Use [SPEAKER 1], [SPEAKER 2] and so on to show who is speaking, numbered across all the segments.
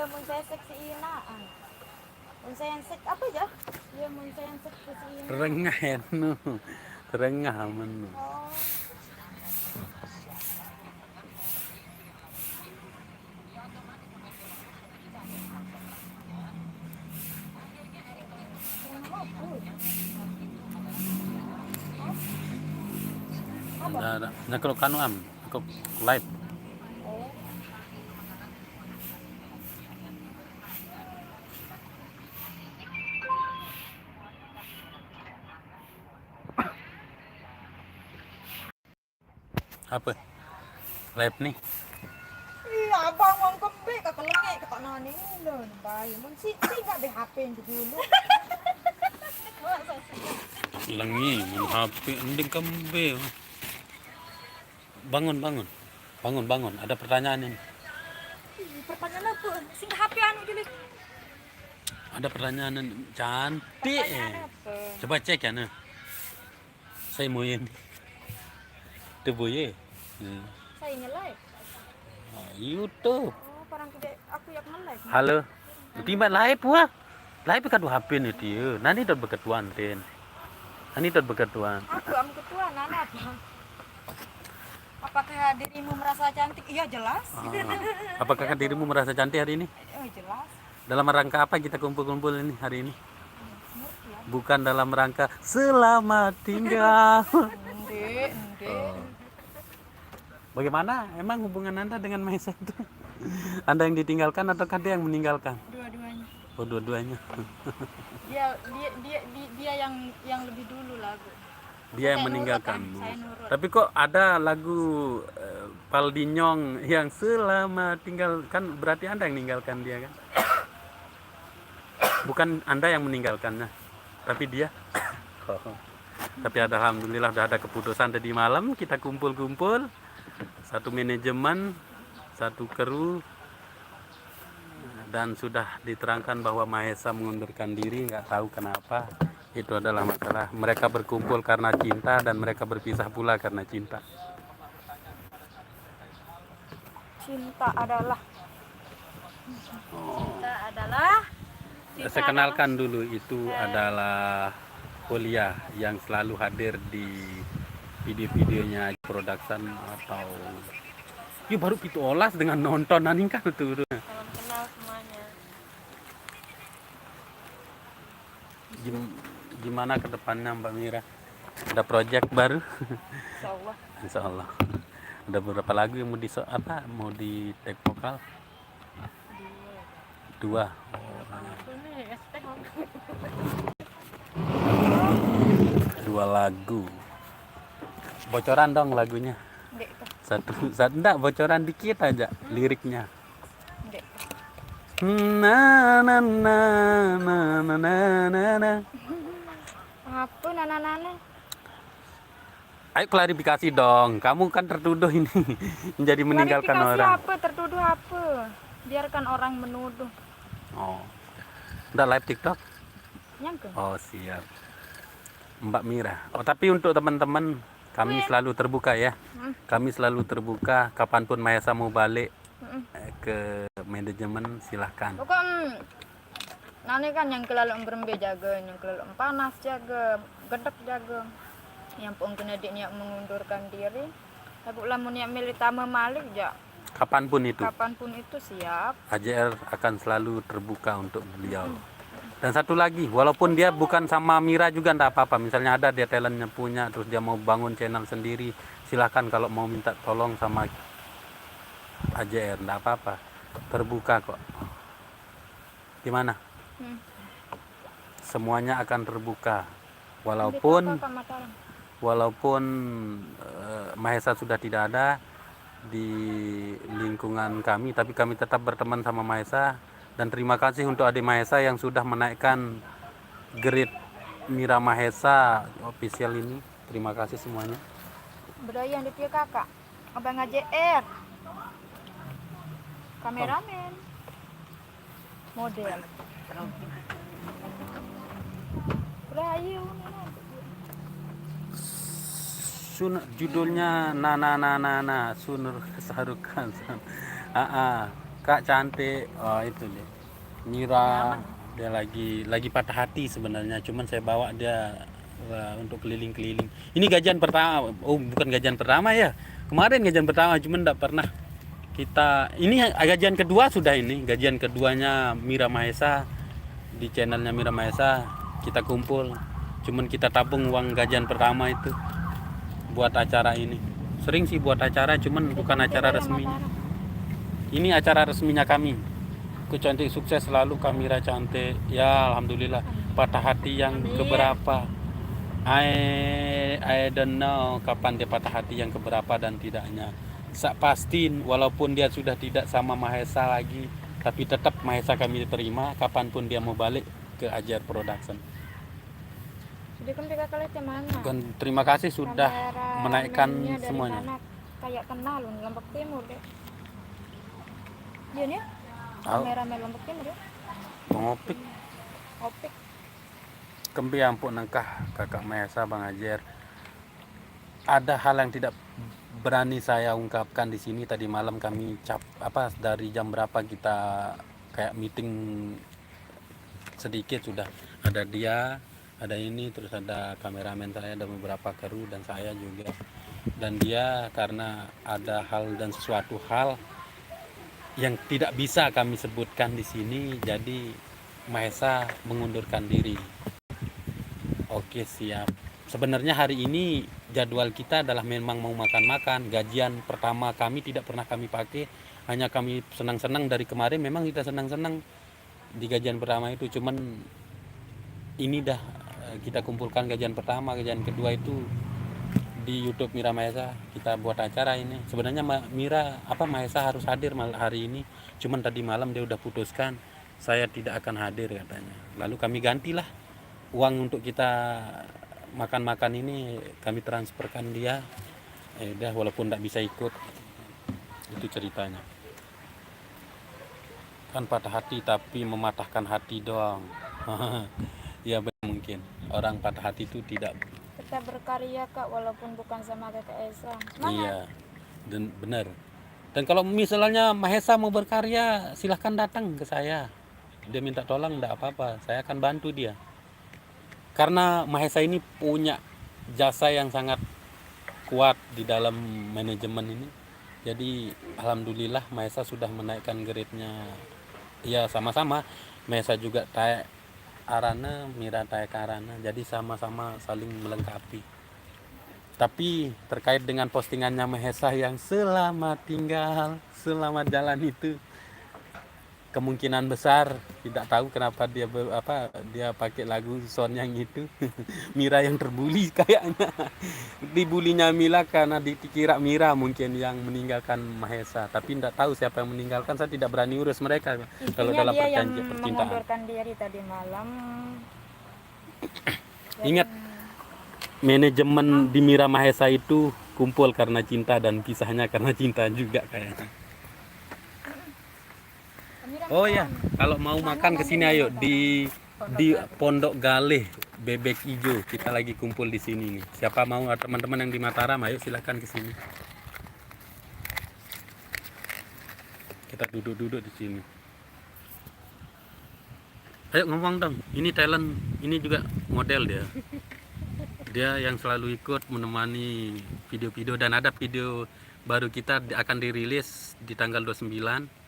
[SPEAKER 1] mun saya seksi inaan. Mun saya sek apa aja? Ya mun saya seksi inaan.
[SPEAKER 2] Terengah ya nu. Terengah menu.
[SPEAKER 1] Oh.
[SPEAKER 2] Ada. Nah kalau kanu aku live.
[SPEAKER 1] Oh.
[SPEAKER 2] Apa? Live nih.
[SPEAKER 1] Iya, abang wong kembek kata lengek kata nani lho, bayi mun si enggak be HP dulu.
[SPEAKER 2] Lengi, mun HP ending kembe. Bangun, bangun. Bangun, bangun. Ada pertanyaan ini.
[SPEAKER 1] Pertanyaan apa? Sing HP anu dulu.
[SPEAKER 2] Ada pertanyaan cantik.
[SPEAKER 1] Pertanyaan apa?
[SPEAKER 2] Coba cek ya nah. Saya mau ini. Itu boye.
[SPEAKER 1] Saya nge-live.
[SPEAKER 2] YouTube.
[SPEAKER 1] Oh, parang gede aku yang nge-live.
[SPEAKER 2] Halo. Tiba live wah. Live kan HP nih dia. Nanti dot beketuan tin. Nanti dot beketuan.
[SPEAKER 1] Aku am ketua Nana apa? Apakah dirimu merasa cantik? Iya jelas.
[SPEAKER 2] Apakah dirimu merasa cantik hari ini?
[SPEAKER 1] Oh, jelas.
[SPEAKER 2] Dalam rangka apa kita kumpul-kumpul ini hari ini? Bukan dalam rangka selamat tinggal.
[SPEAKER 1] Ndek.
[SPEAKER 2] Bagaimana emang hubungan Anda dengan Maisa itu? Anda yang ditinggalkan ataukah dia yang meninggalkan?
[SPEAKER 1] Dua-duanya.
[SPEAKER 2] Oh, dua-duanyanya.
[SPEAKER 1] Dia yang lebih dulu lagu.
[SPEAKER 2] Dia yang
[SPEAKER 1] Saya
[SPEAKER 2] meninggalkan.
[SPEAKER 1] nurut, saya nurut.
[SPEAKER 2] Tapi kok ada lagu Paldinyong yang selamat tinggal, kan berarti Anda yang meninggalkan dia kan? Bukan Anda yang meninggalkannya, tapi dia. Tapi alhamdulillah udah ada keputusan tadi malam, kita kumpul-kumpul, satu manajemen, satu kru, dan sudah diterangkan bahwa Mahesa mengundurkan diri, nggak tahu kenapa. Itu adalah masalah. Mereka berkumpul karena cinta dan mereka berpisah pula karena cinta.
[SPEAKER 1] Cinta adalah
[SPEAKER 2] Saya kenalkan dulu, itu adalah Kuliah yang selalu hadir di video-videonya production atau ya baru itu olas dengan nonton nanti kan tuh.
[SPEAKER 1] salam kenal semuanya.
[SPEAKER 2] Gimana ke depannya Mbak Mira? Ada project baru?
[SPEAKER 1] Insyaallah.
[SPEAKER 2] Insyaallah. Ada beberapa lagu yang mau di take vokal? Dua. Dua lagu. Bocoran dong lagunya.
[SPEAKER 1] Ndek.
[SPEAKER 2] Satu enggak, bocoran dikit aja liriknya.
[SPEAKER 1] Ndek.
[SPEAKER 2] Na na na na na na na.
[SPEAKER 1] Apa nana?
[SPEAKER 2] Ayo klarifikasi dong. Kamu kan tertuduh ini menjadi meninggalkan orang.
[SPEAKER 1] Apa? Tertuduh apa? Biarkan orang menuduh.
[SPEAKER 2] Oh. Udah live TikTok?
[SPEAKER 1] Nyangke.
[SPEAKER 2] Oh, siap. Mbak Mira. Oh, tapi untuk teman-teman kami selalu terbuka ya. Kami selalu terbuka kapanpun Mahesa mau balik ke manajemen silahkan.
[SPEAKER 1] Pokok nani kan yang kelaluk berembe jaga, yang kelaluk panas jaga, gedek jaga. Yang pun kena niat mengundurkan diri. Tapi lamun niat milih tama malik ya.
[SPEAKER 2] Kapanpun itu.
[SPEAKER 1] Kapanpun itu siap.
[SPEAKER 2] AJR akan selalu terbuka untuk beliau. Dan satu lagi, walaupun dia bukan sama Mira juga enggak apa-apa. Misalnya ada dia talentnya punya, terus dia mau bangun channel sendiri, silahkan kalau mau minta tolong sama AJR, enggak apa-apa. Terbuka kok. Gimana? Semuanya akan terbuka. Walaupun Mahesa sudah tidak ada di lingkungan kami, tapi kami tetap berteman sama Mahesa. Dan terima kasih untuk adik Mahesa yang sudah menaikkan grade Mira Mahesa official ini. Terima kasih semuanya.
[SPEAKER 1] Budaya yang dia kakak, abang AJR, kameramen, model. Berayu.
[SPEAKER 2] Judulnya Sunur Sarukan. Kak cantik. Oh, itu dia. Mira dia lagi patah hati sebenarnya, cuman saya bawa dia untuk keliling-keliling. Ini gajian pertama. Oh, bukan gajian pertama ya. Kemarin gajian pertama, cuman enggak pernah kita. Ini gajian kedua sudah ini. Gajian keduanya Mira Mahesa di channelnya Mira Mahesa kita kumpul. Cuman kita tabung uang gajian pertama itu buat acara ini. Sering sih buat acara, cuman bukan acara resmi. Ini acara resminya kami. Ku cantik sukses selalu, Kamira cantik. Ya alhamdulillah. Patah hati yang keberapa? I don't know kapan dia patah hati yang keberapa dan tidaknya. Pastiin walaupun dia sudah tidak sama Mahesa lagi, tapi tetap Mahesa kami terima kapanpun dia mau balik ke Ajar Production.
[SPEAKER 1] Jadi kan tiga kali mana?
[SPEAKER 2] Dan terima kasih sudah menaikkan semuanya.
[SPEAKER 1] Mana? Kayak kenal Lombok Timur deh. Iya nih. Kameramen Lombok Timur ya.
[SPEAKER 2] Pengopik.
[SPEAKER 1] Opik.
[SPEAKER 2] Kempi ampun nengkah Kakak Mahesa Bang Ajer. Ada hal yang tidak berani saya ungkapkan di sini. Tadi malam kami dari jam berapa kita kayak meeting sedikit sudah. Ada dia, ada ini, terus ada kameramen saya, ada beberapa kru dan saya juga. Dan dia karena ada hal dan sesuatu hal yang tidak bisa kami sebutkan di sini, jadi Mahesa mengundurkan diri. Oke, siap. Sebenarnya hari ini jadwal kita adalah memang mau makan-makan. Gajian pertama kami tidak pernah kami pakai, hanya kami senang-senang dari kemarin. Memang kita senang-senang di gajian pertama itu, cuman ini dah kita kumpulkan gajian pertama, gajian kedua itu di YouTube Mira Mahesa kita buat acara ini. Sebenarnya Mahesa harus hadir hari ini, cuman tadi malam dia udah putuskan saya tidak akan hadir katanya. Lalu kami gantilah uang untuk kita makan-makan ini, kami transferkan dia. Udah walaupun tidak bisa ikut, itu ceritanya. Kan patah hati tapi mematahkan hati doang. Ya mungkin orang patah hati itu tidak.
[SPEAKER 1] Kita berkarya Kak, walaupun bukan sama Kakak Esa.
[SPEAKER 2] Iya, dan benar. Dan kalau misalnya Mahesa mau berkarya, silahkan datang ke saya. Dia minta tolong, enggak apa-apa, saya akan bantu dia. Karena Mahesa ini punya jasa yang sangat kuat di dalam manajemen ini. Jadi alhamdulillah Mahesa sudah menaikkan grade-nya. Ya sama-sama, Mahesa juga taek Arana, Mira taek Arana. Jadi sama-sama saling melengkapi. Tapi terkait dengan postingannya Mahesa yang selamat tinggal, selamat jalan itu, kemungkinan besar tidak tahu kenapa dia pakai lagu sound yang itu. Mira yang terbuli kayaknya. Dibulinya Mila karena dikira Mira mungkin yang meninggalkan Mahesa, tapi tidak tahu siapa yang meninggalkan. Saya tidak berani urus mereka. Kalau dalam
[SPEAKER 1] dia yang
[SPEAKER 2] percintaan.
[SPEAKER 1] mengundurkan diri tadi malam.
[SPEAKER 2] Ingat, manajemen di Mira Mahesa itu kumpul karena cinta dan pisahnya karena cinta juga kayaknya. Oh ya, kalau mau makan kesini ayo di Pondok Galih Bebek Ijo. Kita lagi kumpul di sini nih. Siapa mau, teman-teman yang di Mataram, ayo silahkan ke sini. Kita duduk-duduk di sini. Ayo ngomong dong. Ini talent, ini juga model dia. Dia yang selalu ikut menemani video-video, dan ada video baru kita akan dirilis di tanggal 29.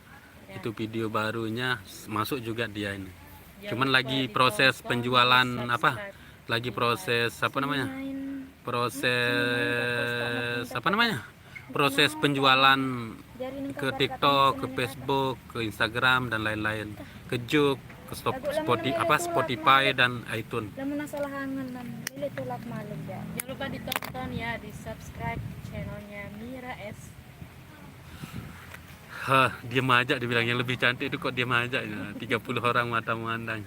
[SPEAKER 2] Itu video barunya masuk juga dia ini. Cuman lagi proses penjualan lagi proses proses penjualan ke TikTok, ke Facebook, ke Instagram dan lain-lain, ke Juk, ke Spotify dan iTunes.
[SPEAKER 1] Jangan lupa ditonton ya, di subscribe channelnya Mira S.
[SPEAKER 2] Diam aja dibilangnya lebih cantik itu, kok diam aja ya. 30 orang mata memandang.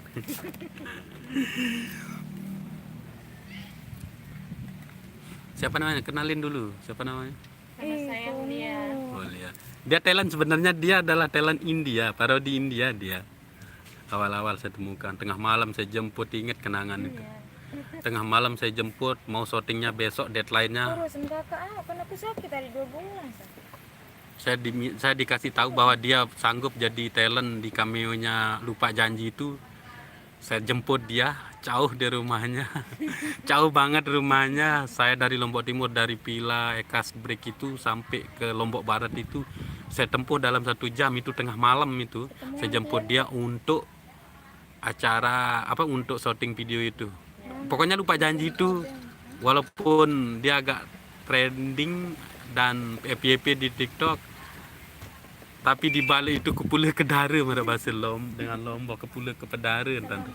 [SPEAKER 2] Siapa namanya? Kenalin dulu. Siapa namanya?
[SPEAKER 1] Nama saya Lia.
[SPEAKER 2] Oh, Lia. Dia talent, sebenarnya dia adalah talent India, parodi India dia. Awal-awal saya temukan, tengah malam saya jemput, ingat kenangan itu. Tengah malam saya jemput, mau syutingnya besok, deadline-nya.
[SPEAKER 1] Urusan kakak, kan aku sakit dari 2 bulan.
[SPEAKER 2] saya dikasih tahu bahwa dia sanggup jadi talent di cameo-nya Lupa Janji itu. Saya jemput dia jauh dari rumahnya. Jauh banget rumahnya. Saya dari Lombok Timur, dari Pila Ekas Break itu sampai ke Lombok Barat itu saya tempuh dalam 1 jam, itu tengah malam itu. Saya jemput dia untuk acara untuk syuting video itu. Pokoknya Lupa Janji itu walaupun dia agak trending dan FYP di TikTok, tapi di balik itu kepula kedara mereka bahasa dengan Lombok, kepula ke pedara tante.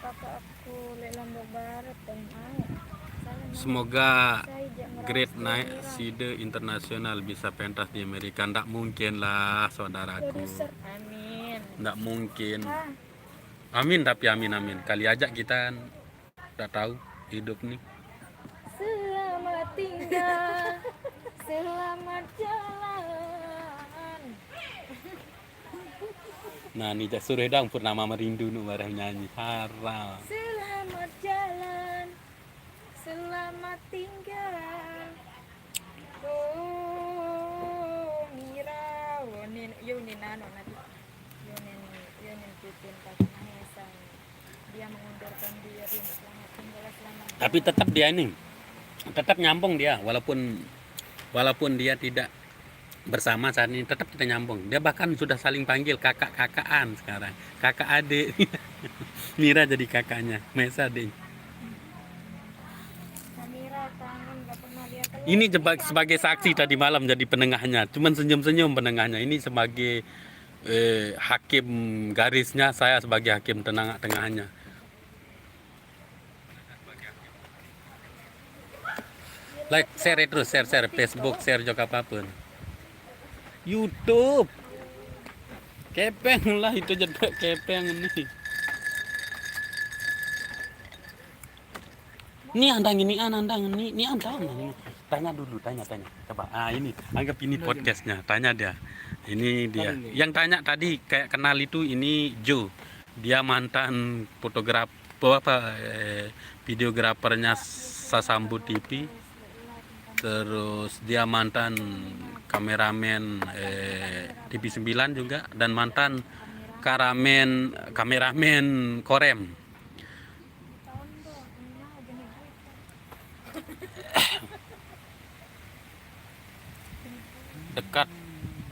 [SPEAKER 2] Semoga grade naik side internasional, bisa pentas di Amerika. Ndak mungkin lah saudaraku,
[SPEAKER 1] Amin.
[SPEAKER 2] ndak mungkin. Amin, tapi amin. Kali aja kita ndak tahu hidup nih.
[SPEAKER 1] Selamat tinggal, selamat jalan.
[SPEAKER 2] Nah, ini suruh dong Purnama Merindu nu bareng nyanyi. Haram.
[SPEAKER 1] Selamat jalan, selamat tinggal. Oh, Mira, wonin, yunin ano nanti, yunin Pipin Mahesa. Dia mengundurkan diri, selamat tinggal, selamat.
[SPEAKER 2] Tapi tetap dia ini, tetap nyambung dia, walaupun dia tidak bersama saat ini, tetap kita nyambung. Dia bahkan sudah saling panggil kakak-kakaan sekarang, kakak adik. Mira jadi kakaknya, Mesa adik.
[SPEAKER 1] Mira kangen, gak pernah lihat.
[SPEAKER 2] Ini sebagai saksi tadi malam jadi penengahnya, cuman senyum-senyum penengahnya. Ini sebagai hakim garisnya, saya sebagai hakim tengahnya. Like, share terus, share Facebook, share juga apapun. YouTube. Kepeng lah itu jadi kepeng ini. Ini andang ini. Tanya dulu. Coba. Ini anggap ini podcastnya. Tanya dia. Ini dia. Yang tanya tadi kayak kenal itu, ini Joe. Dia mantan videografernya Sasambu TV. Terus dia mantan kameramen TV 9 juga, dan mantan kameramen Korem. Dekat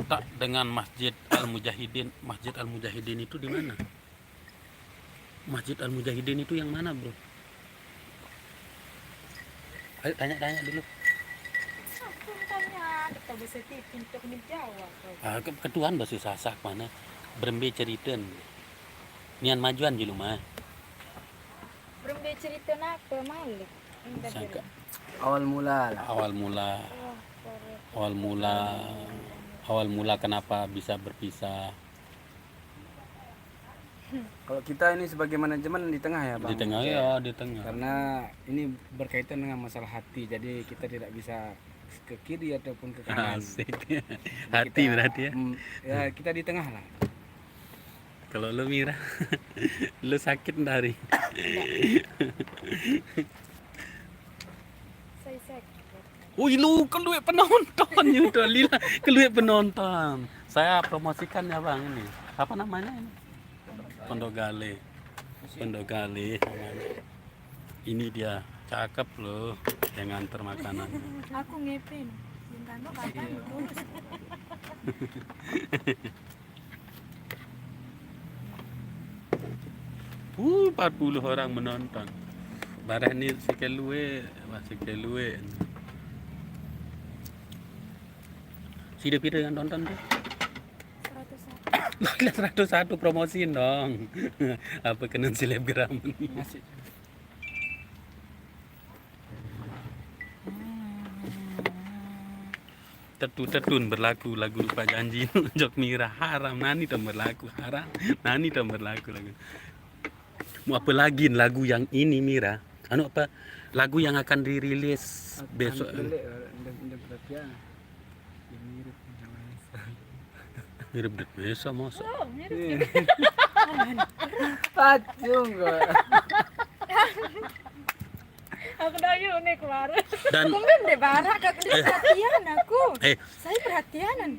[SPEAKER 2] tak dengan Masjid Al-Mujahidin. Masjid Al-Mujahidin itu di mana? Masjid Al-Mujahidin itu yang mana, bro? Ayo tanya dulu.
[SPEAKER 1] Kita bisa untuk menjawab.
[SPEAKER 2] Ketuan bahasa Sasak mana? Berembe ceriten. Nian majuan di rumah.
[SPEAKER 1] Berembe cerita apa Malik?
[SPEAKER 3] Awal
[SPEAKER 2] mula kenapa bisa berpisah?
[SPEAKER 3] Kalau kita ini sebagai manajemen di tengah ya, Bang.
[SPEAKER 2] Di tengah.
[SPEAKER 3] Karena ini berkaitan dengan masalah hati, jadi kita tidak bisa ke kiri ataupun ke kanan.
[SPEAKER 2] Asik. Hati berarti ya.
[SPEAKER 3] Ya, kita di tengah lah.
[SPEAKER 2] Kalau lu Mira, lu sakit dari.
[SPEAKER 1] Saya sakit.
[SPEAKER 2] Wih, lu keluar penonton udah lila, keluar penonton. Saya promosikan ya Bang ini. Apa namanya ini? Pondok Gale namanya. Ini dia, cakep loh yang nganter makanan.
[SPEAKER 1] Aku ngepin. Bintang kapan tulus.
[SPEAKER 2] 40 orang menonton. Barang ni sekelue, masih kelue. Sudah pira yang nonton tu? 101 promosiin dong. Apa kena selebgram ni? Tetun berlaku lagu Lupa Janji Jok Mira haram nani tam berlaku haram nani tam berlaku lagu. Mau apa lagi lagu yang ini Mira? Anu apa lagu yang akan dirilis besok? Mirip det Mesa masa.
[SPEAKER 3] Pacung kok.
[SPEAKER 1] Aku dah yuk nih keluar.
[SPEAKER 2] Dan
[SPEAKER 1] Kemudian deh barak perhatian aku. Saya perhatianan.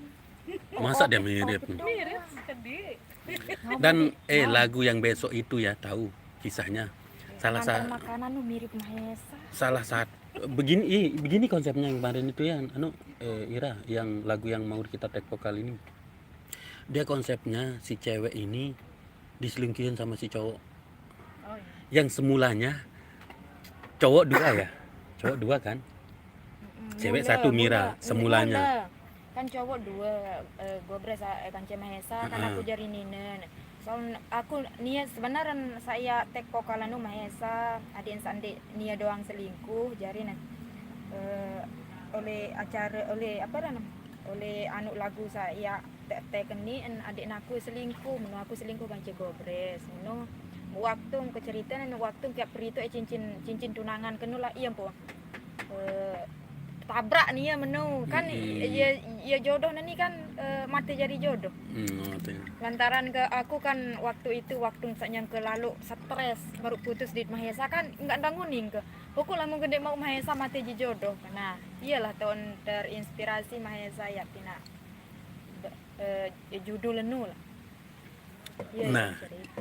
[SPEAKER 2] Masa dia mirip?
[SPEAKER 4] Mirip sedih.
[SPEAKER 2] Dan lagu yang besok itu ya tahu kisahnya.
[SPEAKER 1] Antar makanan lu mirip Mahesa.
[SPEAKER 2] Salah satu begini konsepnya yang kemarin itu ya Ira yang lagu yang mau kita take vokal ini. Dia konsepnya si cewek ini diselingkuhin sama si cowok.
[SPEAKER 4] Oh iya.
[SPEAKER 2] Yang semulanya cowok dua ya. Cowok dua kan? Cewek satu Mira semulanya.
[SPEAKER 1] Kan cowok dua, Gobres Kance Mahesa, kan aku jari Ninen. Soal aku niat sebenarnya saya tek vokalan nu Mahesa, adin sandi nia doang selingkuh jari oleh acara oleh apa namanya? Oleh anu lagu saya tek ni adik aku selingkuh, menu aku selingkuh Kance Gobres. Menu waktu ke cerita waktu kayak perito cincin tunangan kenula iya po. Tabrak nih ya menu kan ya jodoh nih kan mati jadi jodoh lantaran ke aku kan waktu itu waktu misalnya ke lalu stres baru putus di Mahesa kan nggak danguning ke aku lama gede mau Mahesa mati jadi jodoh nah iyalah tahun terinspirasi Mahesa ya pina judul lenu lah ya,
[SPEAKER 2] nah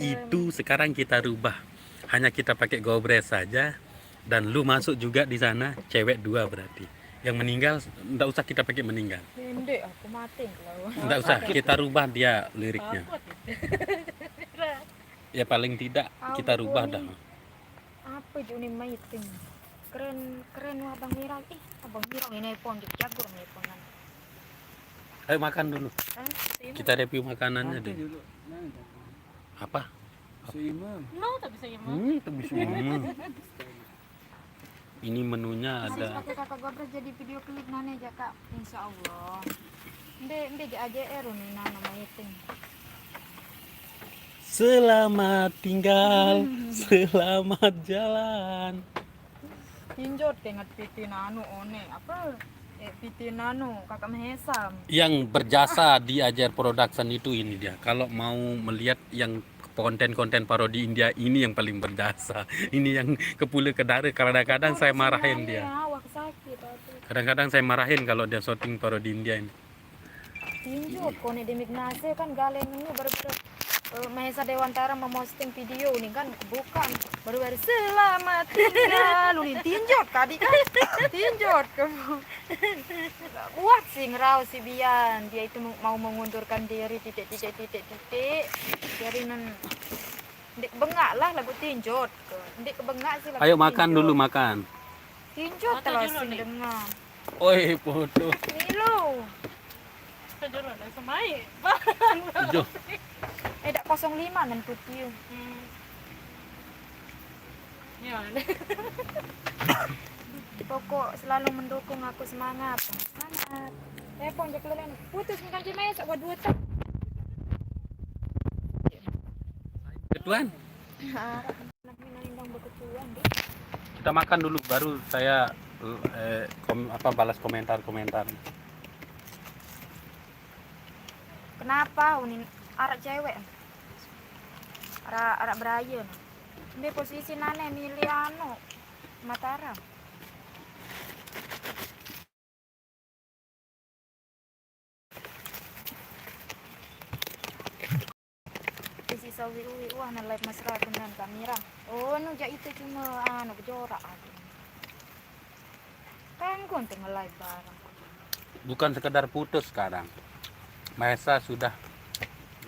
[SPEAKER 2] itu sekarang kita rubah hanya kita pakai Gobres saja dan lu masuk juga di sana cewek dua berarti yang meninggal enggak usah kita pakai meninggal.
[SPEAKER 1] Pendek aku mati kalau.
[SPEAKER 2] Enggak usah kita rubah dia liriknya. Ya paling tidak kita rubah dah.
[SPEAKER 1] Apa Juni maiting? Keren wah Abang Mira. Abang Mira ini pon jagur nih ponan.
[SPEAKER 2] Ayo makan dulu. Kita review makanannya deh. Apa?
[SPEAKER 3] Seimam.
[SPEAKER 4] No, tak bisa gimana.
[SPEAKER 2] Itu bisa. Ini menunya ada.
[SPEAKER 1] Pakai kakak Gobres jadi video klip nane aja kak. Insya Allah. Nde aja nih nana maiting.
[SPEAKER 2] Selamat tinggal, selamat jalan.
[SPEAKER 1] Tinjot dengan piti nano one apa? Piti nano kakak Mahesa.
[SPEAKER 2] Yang berjasa di Ajar Production itu ini dia. Kalau mau melihat yang konten-konten parodi India ini yang paling berjasa. Ini yang kepula kedara kadang-kadang saya marahin dia. Kadang-kadang saya marahin kalau dia syuting parodi India ini.
[SPEAKER 1] Tinjot kone demik nase kan galen ini baru Mahesa Dewantara memosting video nih kan bukan baru selamat tinggal lu nih tinjot tadi kan tinjot kamu buat sih ngerau si Bian dia itu mau mengundurkan diri titik dari non dek bengak lah lagu tinjot dek kebengak sih lagu
[SPEAKER 2] ayo makan tinjot. Dulu makan
[SPEAKER 1] tinjot terus dengar
[SPEAKER 2] oi foto
[SPEAKER 1] ini lo
[SPEAKER 4] Sejauh ada semai.
[SPEAKER 2] Tujuh.
[SPEAKER 1] Dak 05 nan putih.
[SPEAKER 4] Ya.
[SPEAKER 1] Pokok selalu mendukung aku semangat. Pon jak lelen. Putus kan cuma sok dua tak.
[SPEAKER 2] Ketuan. Kita makan dulu baru saya balas komentar.
[SPEAKER 1] Kenapa unin arak cewek? Arak Brian. Ini posisi nane milih anu Mataram. Isi sawi wah na live mesra dengan kamera. Oh nu ja itu cuma anu kejorak aku. Kan ku untuk nge-live bareng.
[SPEAKER 2] Bukan sekedar putus sekarang. Mahesa sudah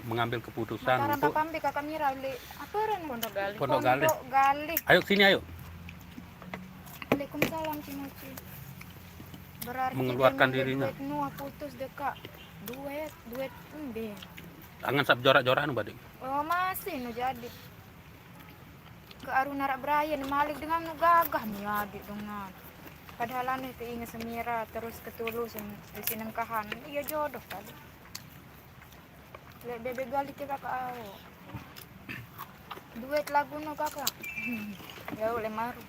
[SPEAKER 2] mengambil keputusan
[SPEAKER 1] Mataram
[SPEAKER 2] untuk
[SPEAKER 1] Papambe kakak Mira apa ren
[SPEAKER 2] Pondok Gali. Ayo sini ayo.
[SPEAKER 1] Waalaikumsalam Cinoci. Berarti
[SPEAKER 2] mengeluarkan dirinya.
[SPEAKER 1] Nuah putus dekat duet embe.
[SPEAKER 2] Angan sab jorak-jorak anu badik.
[SPEAKER 1] Oh masih nu jadi. Ke Arunara Brian malik dengan nu gagah nih adik dengan. Padahal ane itu ingat Semira terus ketulus di sinengkahan. Iya jodoh kali. Lek bebe gali ke kakak aku. Duet lagu no kakak. Ya oleh maru.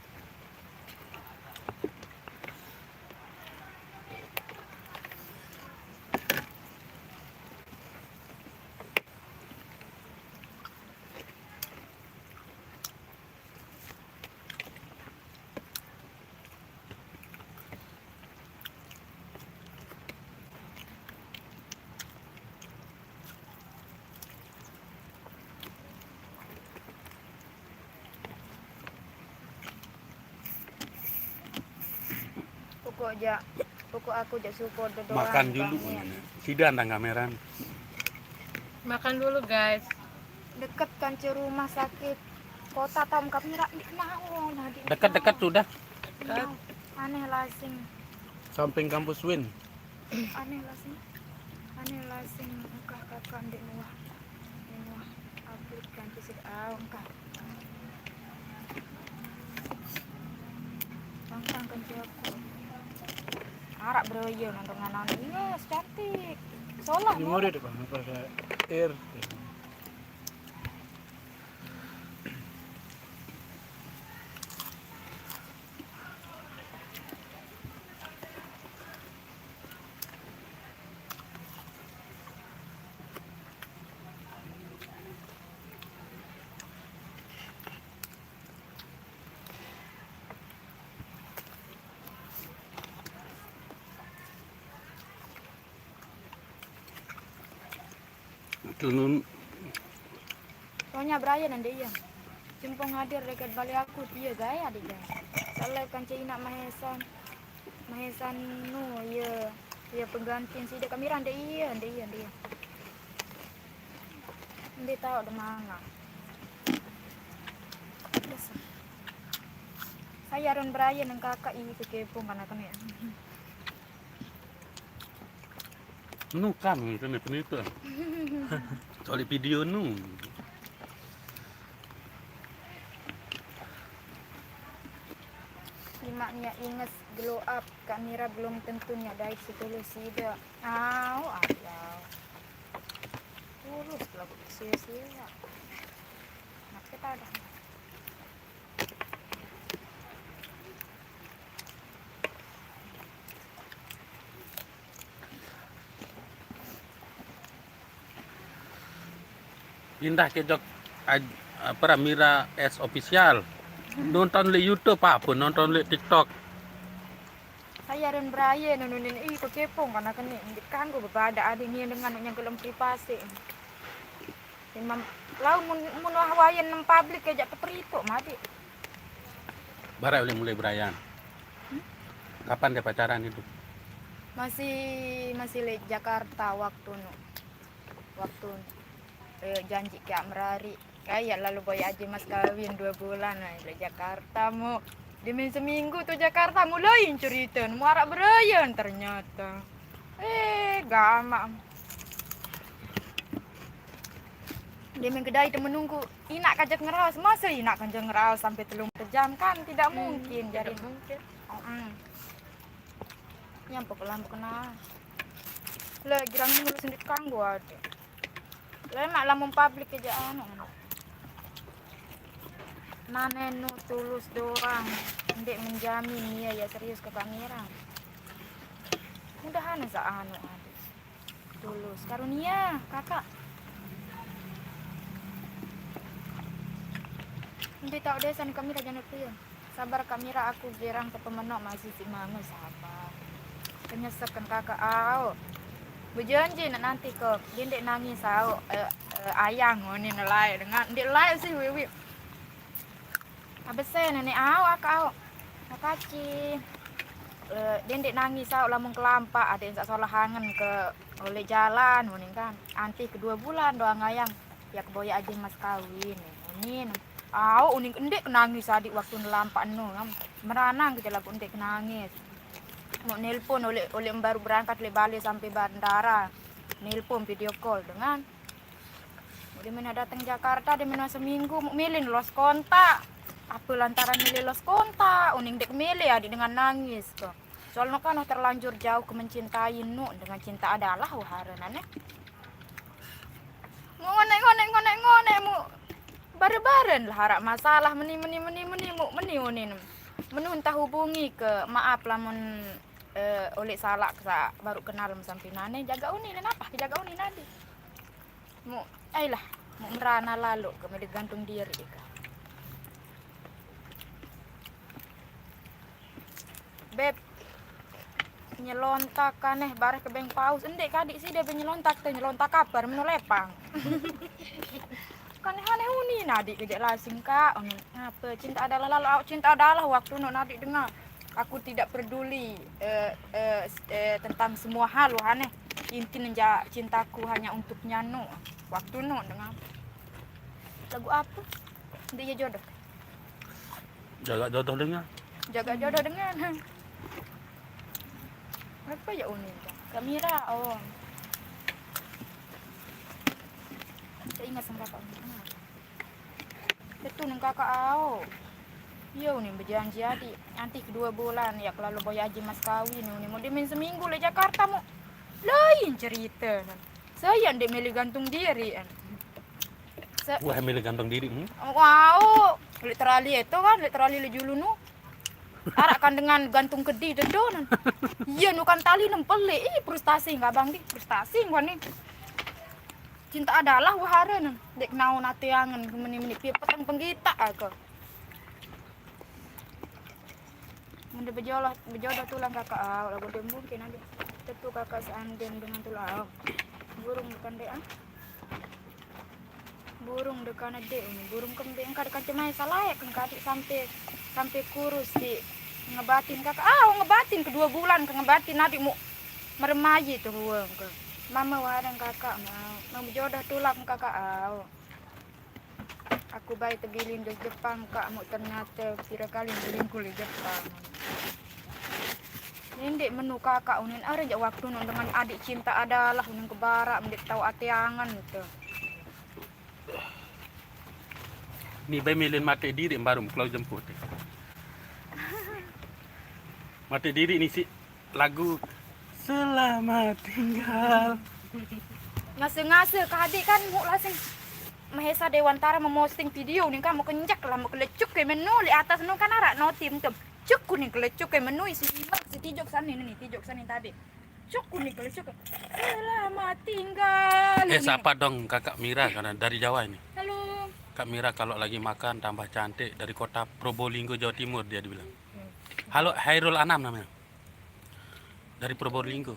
[SPEAKER 1] pokok aku jak support doang.
[SPEAKER 2] Makan dulu.
[SPEAKER 1] Bang.
[SPEAKER 2] Sidan dan kameran.
[SPEAKER 4] Makan dulu guys.
[SPEAKER 1] Deket kan ci rumah sakit kota Tom Kamira di naon nah di
[SPEAKER 2] Dekat-dekat sudah.
[SPEAKER 1] naon. Aneh lasing.
[SPEAKER 2] Samping kampus Win.
[SPEAKER 1] Aneh lasing muka kakak di luar aplik ganti sedang kak bangkang kan aku arak beroyo nonton anak yes cantik solong
[SPEAKER 3] Di murid Pak, apa air.
[SPEAKER 2] Tunun
[SPEAKER 1] soalnya Brian dan dia cimpong hadir dekat balik aku dia gaya dia soalnya kan Cina Mahesan nu ya penggantiin si dia Kamira dia tahu ada mana saya Ron Brian dan kakak ini kepung karena kan ya
[SPEAKER 2] nu kan itu nih penitu. Soal video nu.
[SPEAKER 1] Limaknya inget glow up Kamira belum tentunya dari setulus sida ayah tulus lah sia-sia nah kita ada
[SPEAKER 2] Pindah ke Jog Pramira S official. Nonton di YouTube apa? Nonton di TikTok.
[SPEAKER 1] saya Ron Brian nunin itu kepung karena kan ini kanggo berbada ada ini dengan yang gelem privasi imam lau mun hawayan nem publik aja keperito mati
[SPEAKER 2] Bara mulai Brian. Kapan dia pacaran itu?
[SPEAKER 1] masih di Jakarta waktu janji kayak merari kayak lalu boy aja mas kawin 2 bulan nah di Jakarta mau demi seminggu tuh Jakarta mulai cerita mau arak berayan ternyata gamak dia kedai itu menunggu inak kajak ngeraus masa inak kajak ngeraus sampai 3 jam kan tidak mungkin jadi
[SPEAKER 4] Mungkin.
[SPEAKER 1] nyampe lampu kenal lah girang mulus sendiri kanggo ada lah mak lamun publik aja nanenu tulus doang ndek menjamin ya serius ke Kamira mudahan sa tulus karunia kakak ndek tahu desan Kamira jangan tuh sabar Kamira aku gerang ke pemenok masih si mama sabar penyesakan kakak berjanji nanti ke dindek nangis ayang ngoni nelai dengan ndek lai sih wiwi abese nenek akak makaci dendek nangis lamun kelampak ada yang salah hangen ke oleh jalan uning kan anti ke 2 bulan doang ngayang ya keboya aja mas kawin unin uning endek nangis adik waktu nelampak meranang ke lagu endek nangis mau nelpon oleh baru berangkat le Bali sampai bandara nelpon video call dengan dia mana datang Jakarta dia mana seminggu milih los kontak apa lantaran milih los kontak uning dek milih adik dengan nangis kok soalnya kan terlanjur jauh ke mencintai dengan cinta adalah waharanane ngonek mu bareng lah harap masalah meni menuntah hubungi ke maaf lamun oleh salah baru kenal sampai nane jaga uni kenapa jaga uni nadi mu mau merana lalu ke gantung diri ka beb nyelontak kaneh bareh ke beng paus endek kadik sih dia nyelontak kabar menu lepang kaneh uni nadi kejak lasing kak apa cinta adalah waktu no nadi dengar Aku tidak peduli tentang semua hal aneh. Intinya cintaku hanya untuk Nyanu. Waktu nu dengan lagu apa? Dia jodoh.
[SPEAKER 2] Jaga jodoh dengan.
[SPEAKER 1] Jaga jodoh dengan. Apa ya unik? Kamera, oh. Saya ingat sama kakak. Itu neng kakak au. Iya nih berjanji adik nanti kedua bulan ya kalau boy aja mas kawin nih mau dimin seminggu le Jakarta mau lain cerita saya ndek milih gantung diri
[SPEAKER 2] Wah, milih gantung diri.
[SPEAKER 1] wow literally itu kan literally le julunu arak kan dengan gantung kedi dedonan iya nu kan tali nempel frustasi nggak bang di frustasi gua nih cinta adalah wahara nan dek naon atiangan meni-meni pipetang penggita aku Mende bejodoh tulang kakak lagu dem mungkin ada tentu kakak seandeng dengan tulang burung dekan dek burung dekan dek ini burung kembang engkau dekan cemai salah ya kan adik sampai kurus di ngebatin kakak ngebatin kedua bulan ke ngebatin adik mau meremaji tuh uang ke mama wadang kakak mau bejodoh tulang kakak aku baik terbilin di Jepang kak mau ternyata kira kali bilingku di Jepang ini menu kakak unin ada jak waktu nun dengan adik cinta adalah unin ke barak mendik tahu atiangan gitu
[SPEAKER 2] Nih bayi milih mati diri baru kalau jemput. Mati diri ini sih lagu Selamat Tinggal.
[SPEAKER 1] ngasih ke adik kan mau langsung Mahesa Dewantara memosting video nih kan mau kenjak lah mau kelecuk ke menu di atas nu kan arak notim tem cuk nih kelecuk ke menu isi si tijok sana nih tijok sana tadi cuk nih kelecuk selamat tinggal
[SPEAKER 2] Siapa dong kakak Mira karena dari Jawa ini.
[SPEAKER 1] halo
[SPEAKER 2] Kak Mira kalau lagi makan tambah cantik dari kota Probolinggo Jawa Timur dia dibilang. Halo Hairul Anam namanya. Dari Probolinggo.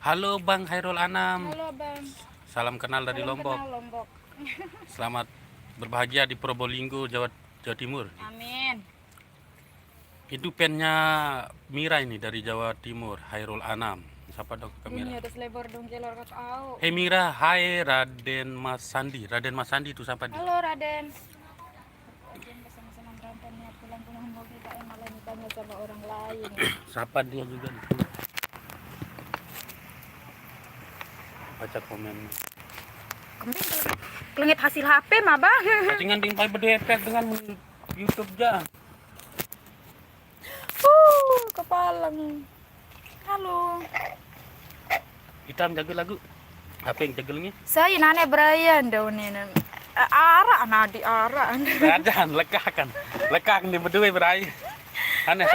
[SPEAKER 2] Halo Bang Hairul Anam.
[SPEAKER 1] halo bang
[SPEAKER 2] Salam kenal dari
[SPEAKER 1] Salam
[SPEAKER 2] Lombok.
[SPEAKER 1] kenal, Lombok.
[SPEAKER 2] Selamat berbahagia di Probolinggo Jawa Timur.
[SPEAKER 1] Amin.
[SPEAKER 2] Itu pennya Mira ini dari Jawa Timur, Hairul Anam. Siapa dong Kak Mira?
[SPEAKER 1] Dunia ada selebor dong kelor kata au.
[SPEAKER 2] Hei Mira, hai Raden Mas Sandi. Raden Mas Sandi itu siapa dia?
[SPEAKER 1] Halo Raden. Raden bersama-sama berantem ya pulang-pulang mau kita malah ditanya sama orang lain.
[SPEAKER 2] Siapa dia juga? Baca komen.
[SPEAKER 1] Kembing kelengit hasil HP mah bang.
[SPEAKER 2] Pacingan dimpai berdepet dengan YouTube ja.
[SPEAKER 1] Kepala. Halo.
[SPEAKER 2] Hitam jaga lagu. Apa yang jagelnya?
[SPEAKER 1] Saya nane Brian daun ini. Ara nadi ara.
[SPEAKER 2] Rajan lekah di berdua berai. Aneh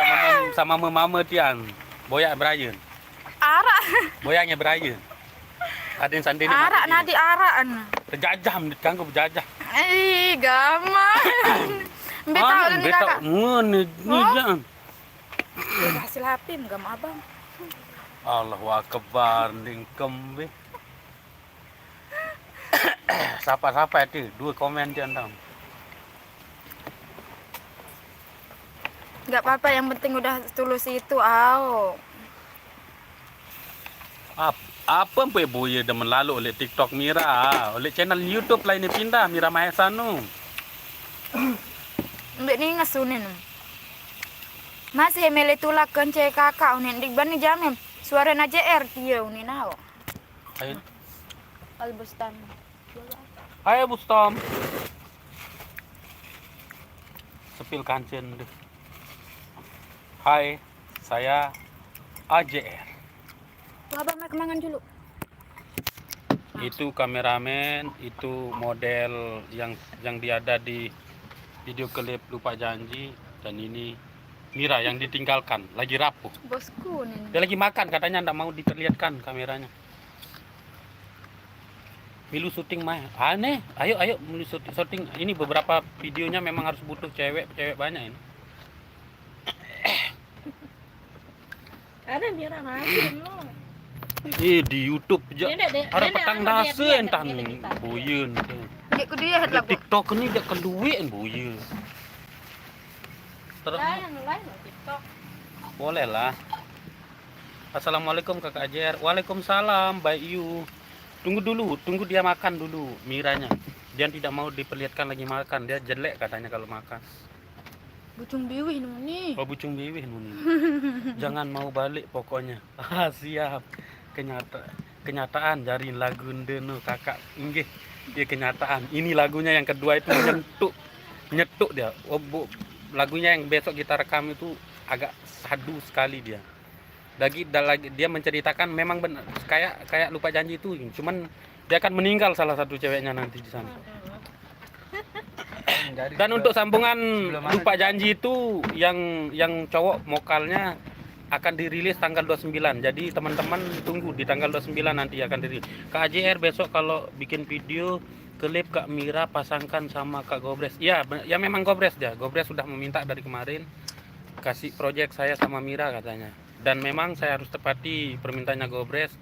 [SPEAKER 2] sama mama tian. Boyak Brian.
[SPEAKER 1] Ara.
[SPEAKER 2] Boyaknya Brian. Ada yang sandini.
[SPEAKER 1] Ara nadi araan.
[SPEAKER 2] Terjajah ditangguh berjajah.
[SPEAKER 1] Gaman. Betau ni kakak.
[SPEAKER 2] Ngene ni jangan.
[SPEAKER 1] Hasil HP enggak mau abang.
[SPEAKER 2] Allahu akbar ning kembe. Siapa itu? Dua komen di antara.
[SPEAKER 1] Enggak apa-apa yang penting udah tulus itu au.
[SPEAKER 2] Apa mpe boye demen lalu oleh TikTok Mira, oleh channel YouTube lain ni pindah Mira Mahesanu.
[SPEAKER 1] Mbak ni ngasunin. Masih mele tulak kence kakak unin dik bani jamem. Suara na JR dia unin au.
[SPEAKER 2] Hai.
[SPEAKER 1] Albustan.
[SPEAKER 2] Hai Bustom. Sepil kancen deh. Hai, saya AJR.
[SPEAKER 1] Abang nak kemangan dulu.
[SPEAKER 2] Itu kameramen, itu model yang dia ada di video klip Lupa Janji, dan ini Mira yang ditinggalkan, lagi rapuh.
[SPEAKER 1] Bosku nih.
[SPEAKER 2] Dia lagi makan, katanya ndak mau diperlihatkan kameranya. Milu syuting mah aneh. Ayo milu syuting. Ini beberapa videonya memang harus butuh cewek banyak ini.
[SPEAKER 4] Ada Mira masih lo.
[SPEAKER 2] Di YouTube aja. Ada petang dase entah
[SPEAKER 4] Dia
[SPEAKER 2] boyeun.
[SPEAKER 1] Dek ku dia
[SPEAKER 2] Di
[SPEAKER 1] lagu.
[SPEAKER 2] TikTok ini dia keluwen boyeun. Terus
[SPEAKER 4] lain TikTok. TikTok.
[SPEAKER 2] Boleh lah. Assalamualaikum Kakak Ajer. Waalaikumsalam Mbak Yu. Tunggu dulu, tunggu dia makan dulu Miranya. Dia tidak mau diperlihatkan lagi makan, dia jelek katanya kalau makan.
[SPEAKER 1] Bucung biwih nih.
[SPEAKER 2] Oh bucung biwih Nuni. Jangan mau balik pokoknya. Ah siap. Kenyataan dari lagu Ndeno Kakak. Inggih, dia kenyataan. Ini lagunya yang kedua itu nyetuk dia. Oh, lagunya yang besok kita rekam itu agak sadu sekali dia. Lagi dia menceritakan memang benar kayak lupa janji itu, cuman dia akan meninggal salah satu ceweknya nanti di sana. Dan untuk sambungan lupa janji itu yang cowok vokalnya akan dirilis tanggal 29. Jadi teman-teman tunggu di tanggal 29 nanti akan dirilis. Kak AJR besok kalau bikin video klip Kak Mira pasangkan sama Kak Gobres. Ya memang Gobres dia. Gobres sudah meminta dari kemarin kasih project saya sama Mira katanya. Dan memang saya harus tepati permintaannya Gobres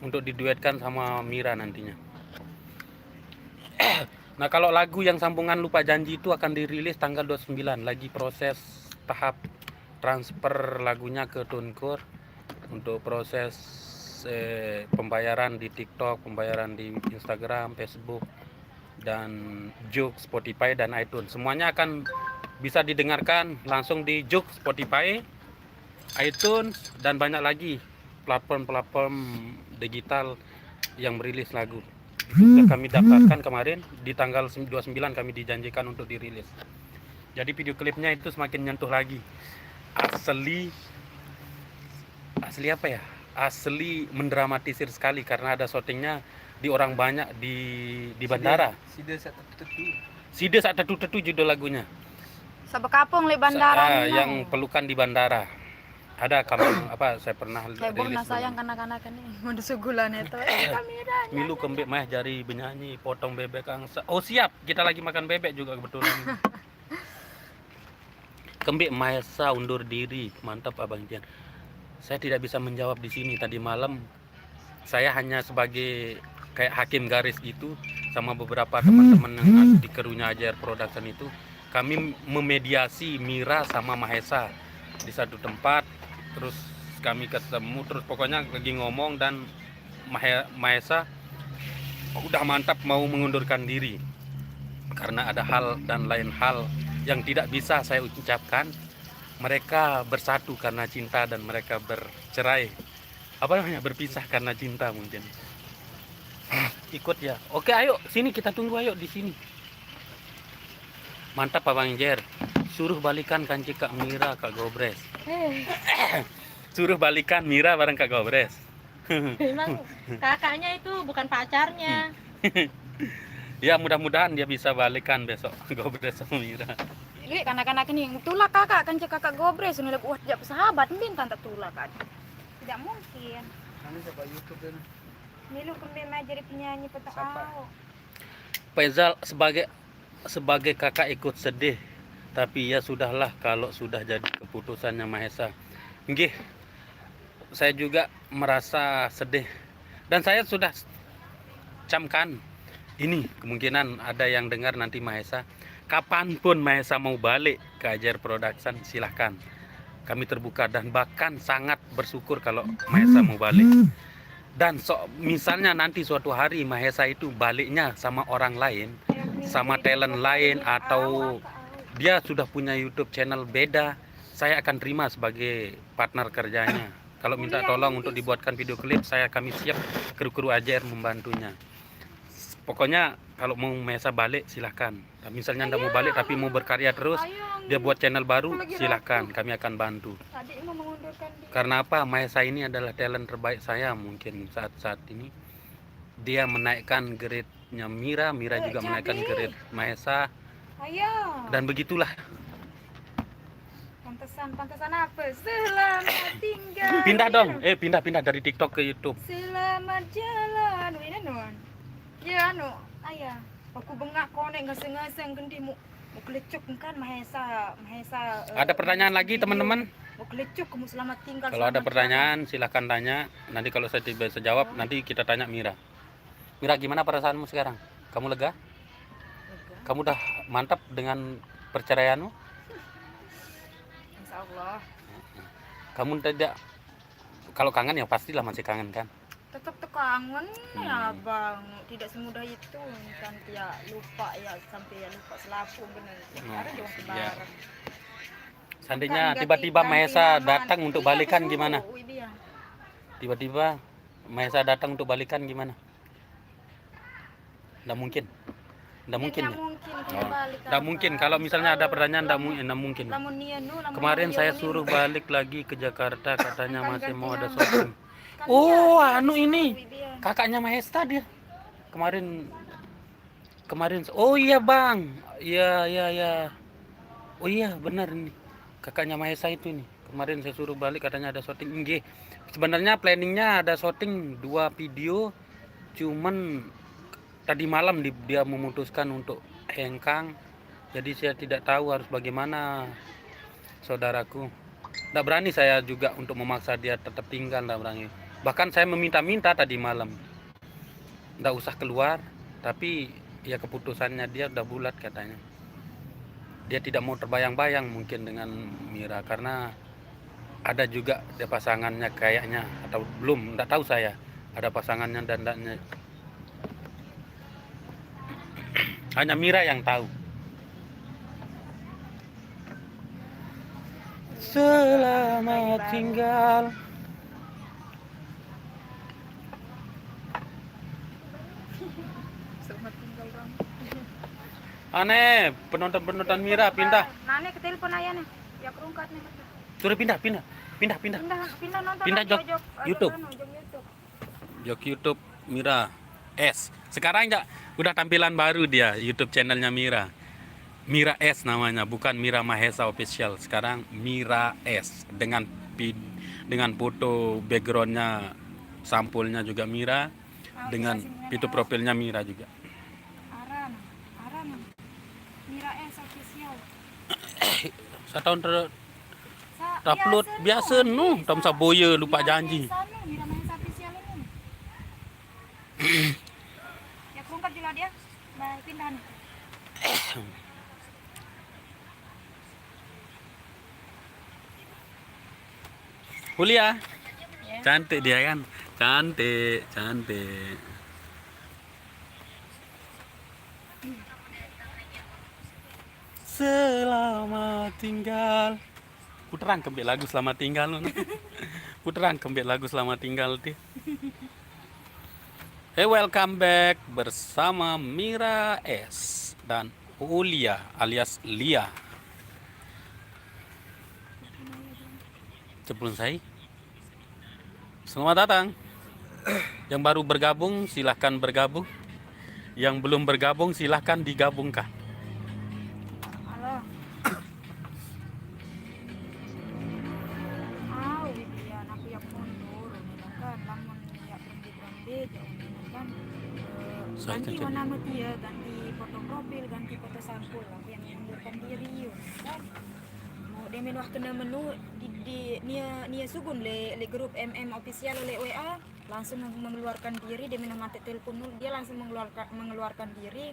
[SPEAKER 2] untuk diduetkan sama Mira nantinya. Nah kalau lagu yang sambungan lupa janji itu akan dirilis tanggal 29. Lagi proses tahap transfer lagunya ke TuneCore untuk proses pembayaran di TikTok, pembayaran di Instagram, Facebook, dan Joox, Spotify, dan iTunes. Semuanya akan bisa didengarkan langsung di Joox, Spotify, iTunes, dan banyak lagi platform-platform digital yang merilis lagu. Itu sudah kami daftarkan kemarin, di tanggal 29 kami dijanjikan untuk dirilis. Jadi video klipnya itu semakin nyentuh lagi. Asli apa ya? Asli mendramatisir sekali karena ada syutingnya di orang banyak di bandara. Side Saat Tetu judul lagunya.
[SPEAKER 1] Sabekapung le bandara.
[SPEAKER 2] Yang pelukan di bandara. Ada kamu saya pernah
[SPEAKER 1] heboh nah sayang kanak-kanak ini mau disugulan itu kamera
[SPEAKER 2] milu kembek mah jari benyanyi potong bebek angsa. Oh siap, kita lagi makan bebek juga kebetulan. Kembek Maesa undur diri, mantap Abang Tian. Saya tidak bisa menjawab di sini. Tadi malam saya hanya sebagai kayak hakim garis gitu sama beberapa teman-teman yang di krunya AJR Production itu, kami memediasi Mira sama Mahesa di satu tempat. Terus kami ketemu, terus pokoknya lagi ngomong dan Mahesa udah mantap mau mengundurkan diri karena ada hal dan lain hal yang tidak bisa saya ucapkan. Mereka bersatu karena cinta dan mereka bercerai, berpisah karena cinta mungkin. Ikut ya. Oke ayo sini kita tunggu, ayo di sini. Mantap Abang Jer. Suruh balikan kanci Kak Mira, Kak Gobres. Suruh balikan Mira bareng Kak Gobres.
[SPEAKER 4] Memang kakaknya itu bukan pacarnya.
[SPEAKER 2] Ya mudah-mudahan dia bisa balikan besok Gobres sama Mira.
[SPEAKER 1] Lihat kanak-kanak ini tulak kakak kanci kakak Gobres ini wah tidak sahabat bintang tak tulak kan. Tidak mungkin.
[SPEAKER 3] Nanti coba YouTube dan
[SPEAKER 1] Milu kembali jadi penyanyi petakau.
[SPEAKER 2] Faizal sebagai kakak ikut sedih. Tapi ya sudahlah kalau sudah jadi keputusannya Mahesa. Nggih, saya juga merasa sedih. Dan saya sudah camkan ini kemungkinan ada yang dengar nanti Mahesa. Kapanpun Mahesa mau balik ke AJR Production silahkan. Kami terbuka dan bahkan sangat bersyukur kalau Mahesa mau balik. Dan misalnya nanti suatu hari Mahesa itu baliknya sama orang lain, sama talent lain, atau dia sudah punya YouTube channel beda, saya akan terima sebagai partner kerjanya. Kalau minta tolong untuk dibuatkan video klip, kami siap, kru-kru AJR membantunya. Pokoknya kalau mau Mahesa balik silahkan. Misalnya Anda mau balik tapi mau berkarya terus, dia buat channel baru, silahkan, kami akan bantu. Karena apa? Mahesa ini adalah talent terbaik saya mungkin saat ini. Dia menaikkan grade-nya Mira juga menaikkan grade Mahesa. Dan begitulah.
[SPEAKER 1] Pantesan apa? Selamat tinggal.
[SPEAKER 2] Pindah dong. Pindah dari TikTok ke YouTube.
[SPEAKER 1] Selamat jalan. Ini nuan. Ya ayah. Aku bengak konek ngaseng-ngaseng gendimu. Mau kelecuk kan Mahesa.
[SPEAKER 2] Ada pertanyaan lagi teman-teman?
[SPEAKER 1] Mau kelecuk kamu selamat tinggal.
[SPEAKER 2] Kalau ada pertanyaan silahkan tanya. Nanti kalau saya tidak bisa jawab, nanti kita tanya Mira. Mira, gimana perasaanmu sekarang? Kamu lega? Kamu udah mantap dengan perceraianmu?
[SPEAKER 1] Insya Allah.
[SPEAKER 2] Kamu tidak, kalau kangen ya pastilah masih kangen kan?
[SPEAKER 1] Tetap kangen ya bang, tidak semudah itu kan ya lupa ya sampai ya lupa selaku bener. Sekarang dong
[SPEAKER 2] Iya.
[SPEAKER 1] bareng.
[SPEAKER 2] Seandainya
[SPEAKER 1] Ganti-
[SPEAKER 2] tiba-tiba
[SPEAKER 1] ganti
[SPEAKER 2] Mahesa
[SPEAKER 1] nama.
[SPEAKER 2] datang untuk
[SPEAKER 1] Iya,
[SPEAKER 2] balikan
[SPEAKER 1] kesuruh,
[SPEAKER 2] gimana?
[SPEAKER 1] dia.
[SPEAKER 2] Tiba-tiba Mahesa datang untuk balikan gimana? Nggak mungkin. Nggak mungkin
[SPEAKER 1] Tidak
[SPEAKER 2] ya?
[SPEAKER 1] mungkin
[SPEAKER 2] Oh,
[SPEAKER 1] kalau balik.
[SPEAKER 2] nggak mungkin. Kalau misalnya ada pertanyaan, nggak mungkin.
[SPEAKER 1] Lamun nianu, lamun
[SPEAKER 2] Kemarin
[SPEAKER 1] nianu,
[SPEAKER 2] saya
[SPEAKER 1] nianu.
[SPEAKER 2] suruh balik lagi ke Jakarta, katanya
[SPEAKER 1] Kan
[SPEAKER 2] masih
[SPEAKER 1] ganti
[SPEAKER 2] mau ada
[SPEAKER 1] nama.
[SPEAKER 2] syuting.
[SPEAKER 1] Kan
[SPEAKER 2] Oh,
[SPEAKER 1] dia
[SPEAKER 2] anu
[SPEAKER 1] kesuruh,
[SPEAKER 2] ini.
[SPEAKER 1] dia.
[SPEAKER 2] Kakaknya Mahesta dia. Kemarin oh iya bang, iya. Oh iya benar ini, kakaknya Mahesa itu ini. Kemarin saya suruh balik katanya ada syuting. Nggih. Sebenarnya planningnya ada syuting 2 video, cuman tadi malam dia memutuskan untuk hengkang. Jadi saya tidak tahu harus bagaimana, saudaraku. Tidak berani saya juga untuk memaksa dia tetap tinggal, tidak berani. Bahkan saya meminta-minta tadi malam, tidak usah keluar. Tapi ya keputusannya dia udah bulat katanya. Dia tidak mau terbayang-bayang mungkin dengan Mira karena ada juga dia pasangannya kayaknya, atau belum, tidak tahu saya. Ada pasangannya dan tidaknya. Hanya Mira yang tahu. Selamat tinggal.
[SPEAKER 1] Selamat tinggal bang.
[SPEAKER 2] Aneh, penonton Mira pindah.
[SPEAKER 1] Nane ke telepon ayah nih. Ya kerungkat nih.
[SPEAKER 2] Suruh pindah.
[SPEAKER 1] Pindah nonton.
[SPEAKER 2] Pindah,
[SPEAKER 1] aja,
[SPEAKER 2] Jok.
[SPEAKER 1] Jok
[SPEAKER 2] YouTube.
[SPEAKER 1] YouTube.
[SPEAKER 2] Jok YouTube Mira S. Sekarang udah tampilan baru dia YouTube channelnya Mira. Mira S namanya, bukan Mira Mahesa Official. Sekarang Mira S dengan foto backgroundnya, sampulnya juga Mira, dengan fitur profilnya Mira juga.
[SPEAKER 1] Aran. Mira S official.
[SPEAKER 2] Saya tahun upload biasa tam saboya lupa janji.
[SPEAKER 1] Mira Mahesa official ini. Ya kerungkat juga dia. Nah, pindah nih.
[SPEAKER 2] Kuliah.
[SPEAKER 1] Ya.
[SPEAKER 2] Cantik dia kan. Cantik. Selamat tinggal. Puteran kembali lagu selamat tinggal. Puteran kembali lagu selamat tinggal ti. Hey, welcome back bersama Mira S dan Ulia alias Lia. Sebelum saya, selamat datang. Yang baru bergabung silahkan bergabung. Yang belum bergabung silahkan digabungkan.
[SPEAKER 1] Halo. Bibian aku yang mundur kan lamun ya berhenti jauh kan
[SPEAKER 2] Saya
[SPEAKER 1] ganti
[SPEAKER 2] kan
[SPEAKER 1] warna dia, ganti foto profil, ganti foto sampul aku yang mundurkan diri yuk kan. Mau demen waktu na menu di nia sugun le grup MM official oleh WA langsung mengeluarkan diri, demen mati telepon dia langsung mengeluarkan diri.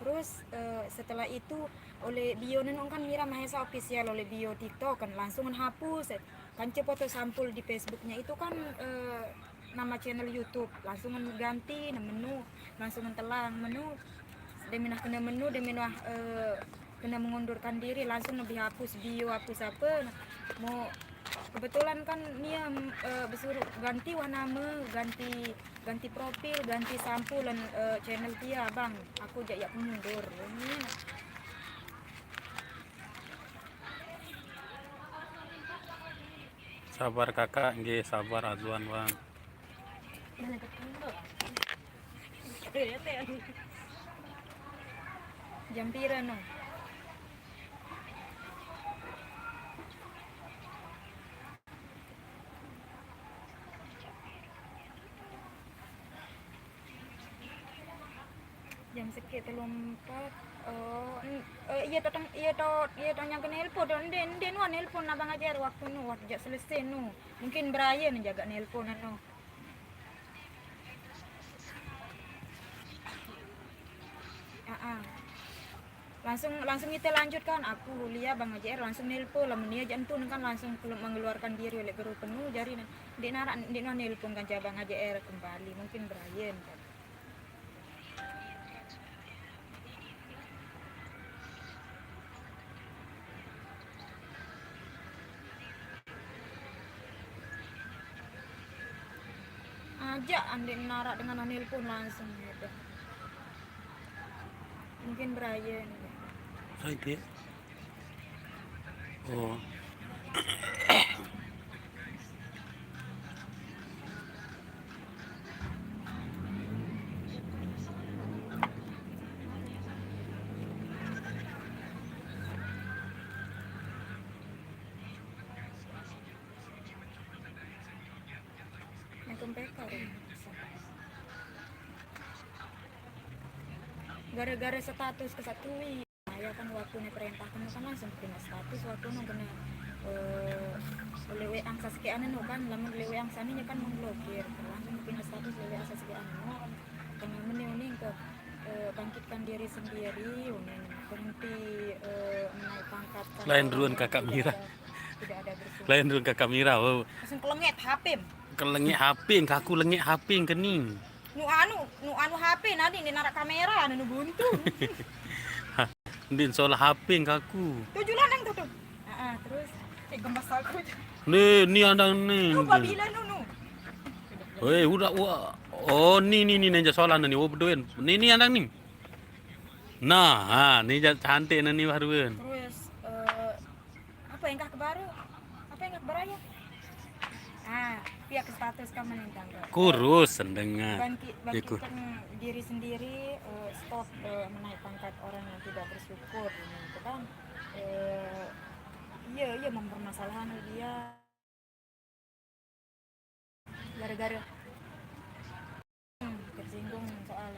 [SPEAKER 1] Terus setelah itu oleh bio nenong kan Mira Mahesa official oleh bio TikTok kan langsung menghapus kan foto sampul di Facebooknya itu kan nama channel YouTube langsung ganti menu langsung telang menu deminah kena menu deminah kena mengundurkan diri langsung lebih hapus bio hapus apa mau kebetulan kan dia bersuruh ganti warna ganti profil ganti sampul dan channel dia bang aku jak mundur ini
[SPEAKER 2] Sabar kakak, nggih sabar azuan bang.
[SPEAKER 1] jam pira no jam sekian telompat iya tong yang kena nelpon den wan nelpon abang ajar waktu nu waktu selesai nu mungkin beraya nih jaga nelpon nu langsung kita lanjutkan. Aku lihat Bang AJR langsung nelpon lamun dia jantun kan langsung mengeluarkan diri oleh guru penuh jari di narak di nelpon kan Bang AJR kembali mungkin Brian kan. Ajak andek narak dengan nelpon langsung gitu. Mungkin Brian.
[SPEAKER 2] Right, oh. Gara-gara status kesatui ya kan waktu nih perintah kan langsung kena status waktu nih kena lewe angsa sekian kan lamun lewe angsa ini kan memblokir langsung kena status lewe angsa sekian kena mening ke bangkitkan diri sendiri berhenti menaik pangkat Lain duluan kakak Mira.
[SPEAKER 1] tidak ada bersyukur
[SPEAKER 2] Lain dulu kakak Mira. Oh.
[SPEAKER 1] langsung kelengit HP
[SPEAKER 2] Kelengit HP, kaku lengit HP kening.
[SPEAKER 1] nu anu HP nanti ini narak kamera nu buntu
[SPEAKER 2] Ndin soal HP kaku.
[SPEAKER 1] tujuan yang tuh terus gemas aku
[SPEAKER 2] Ni ada ni.
[SPEAKER 1] bila nu
[SPEAKER 2] Weh, udah oh ni ninja soalan ni. Oh bedoin. Ni ada ni. Nah, ni cantik ni baruan.
[SPEAKER 1] terus apa yang kah kebaru apa yang kah kebaraya pihak status kamu nentang
[SPEAKER 2] Kurus sendengar.
[SPEAKER 1] bangkitkan diri sendiri stop menaik pangkat orang yang tidak bersyukur gitu kan iya mempermasalahan dia gara-gara tersinggung soal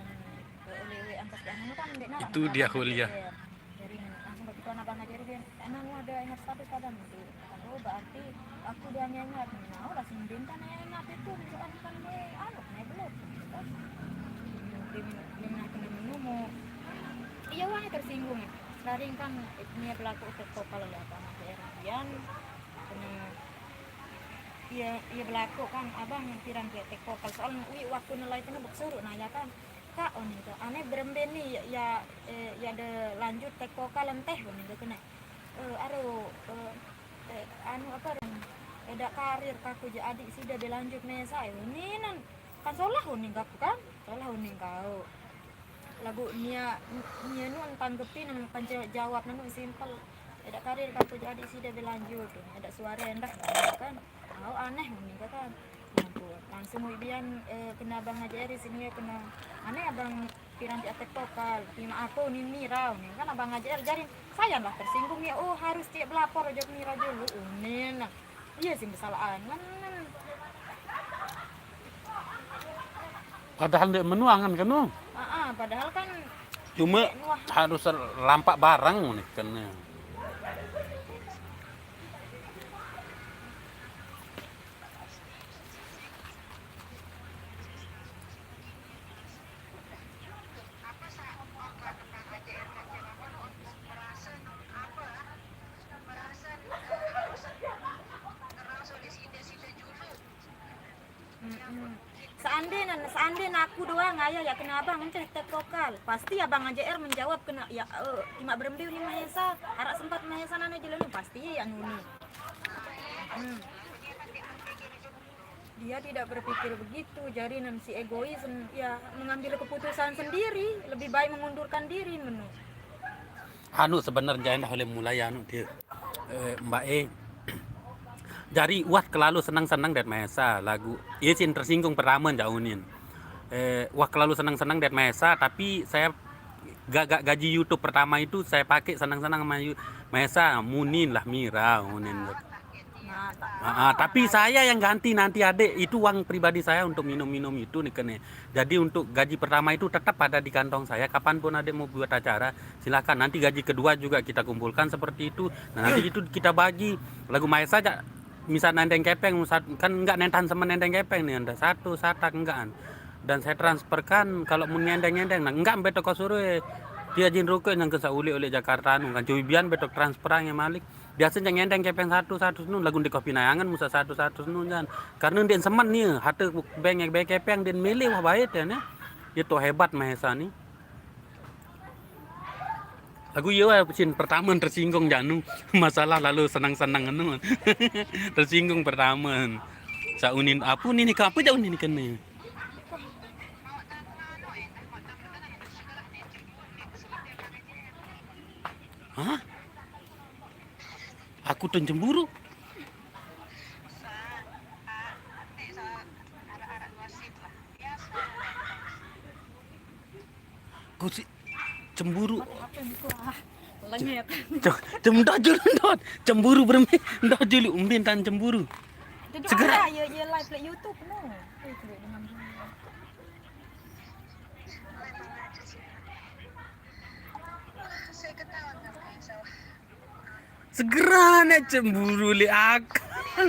[SPEAKER 1] oleh angkat anu kan
[SPEAKER 2] Itu dia kuliah.
[SPEAKER 1] dari langsung begitu anak bang ajar dia emang ada ingat status kadang gitu oh berarti aku dia ingat nah langsung bintang ingat itu misalkan kan dia belum dia kena menemu iya wahnya tersinggung sering kan ini berlaku untuk kalau lihat anak daerah Dian kena iya berlaku kan abang pirang kayak tek vokal soal waktu nilai itu ngebuk nah ya kan kak itu aneh berembeni ya ada lanjut tek vokal teh itu kena anu apa ada karir kaku jadi adik sih udah berlanjut mesa ini kan salah huning kaku kan salah huning kau lagu nia nu tanggepin kan jawab nu simpel ada karir kaku jadi sih udah berlanjut ada suara endah kan kau aneh huning kan langsung ubian kena bang ajar di sini kena aneh abang pirang di atek vokal lima aku nih Mira nih kan abang ajar jarin saya lah tersinggung ya oh harus tiap lapor aja Mira dulu nah iya sih kesalahan
[SPEAKER 2] Padahal dia menuangan kan no.
[SPEAKER 1] Padahal kan
[SPEAKER 2] Cuma harus lampak barang nih kan.
[SPEAKER 1] Seandainya aku doang ayah ya kena abang ngecek tek vokal pasti abang AJR menjawab kena ya cuma berembiu ni Mahesa harap sempat Mahesa nana jalan pasti ya nuni dia tidak berpikir begitu jadi si egois ya mengambil keputusan sendiri lebih baik mengundurkan diri
[SPEAKER 2] Anu sebenarnya dah oleh mulai anu dia Mbak Jari wah kelalu senang-senang dan Mahesa lagu ia cin tersinggung pertama jauhin wah kelalu senang-senang dan Mahesa tapi saya gak gaji YouTube pertama itu saya pakai senang-senang sama Mahesa Munin lah Mira Munin tapi saya yang ganti nanti adek itu uang pribadi saya untuk minum-minum itu nih kan jadi untuk gaji pertama itu tetap ada di kantong saya kapanpun adek mau buat acara silakan nanti gaji kedua juga kita kumpulkan seperti itu nah nanti itu kita bagi lagu Mahesa aja misal nendeng kepeng kan enggak nentan sama nendeng kepeng nih ada satu satak enggak dan saya transferkan kalau mau nendeng nah enggak sampai toko suruh Dia jin rokok yang ke sauli oleh Jakarta nu kan cubian betok transferang yang malik. Biasanya ngendeng kepeng satu nun lagu di kopi nayangan musa satu nun jan. Karena dia seman nih, hati bengek kepeng dan milih wah baik ya nih. Itu hebat Mahesa nih. Aku iya sin pertama tersinggung janu masalah lalu senang-senang anu. Tersinggung pertama. Saunin apa nih kapan jauh nih kene. Hah? Aku tuh cemburu. Aku sih cemburu.
[SPEAKER 4] Lengit.
[SPEAKER 2] Cemburu bermain. Ndak juli umbin tan cemburu. Segera.
[SPEAKER 1] Ya live di YouTube no.
[SPEAKER 2] Segera nek cemburu li akan.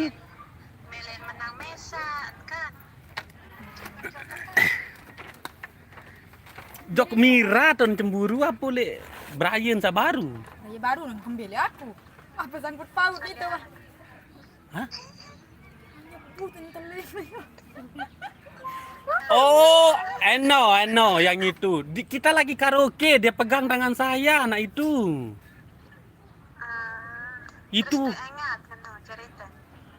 [SPEAKER 5] Melen menang mesa kan.
[SPEAKER 2] Jok Mira ton cemburu apa le Brian Sabaru.
[SPEAKER 1] Ya baru nang kembali aku. Apa sangkut paut itu mah.
[SPEAKER 2] Hah?
[SPEAKER 1] Putin telepon.
[SPEAKER 2] Oh, I know yang itu. Kita lagi karaoke, dia pegang tangan saya anak itu. Itu
[SPEAKER 5] Ingat kan cerita.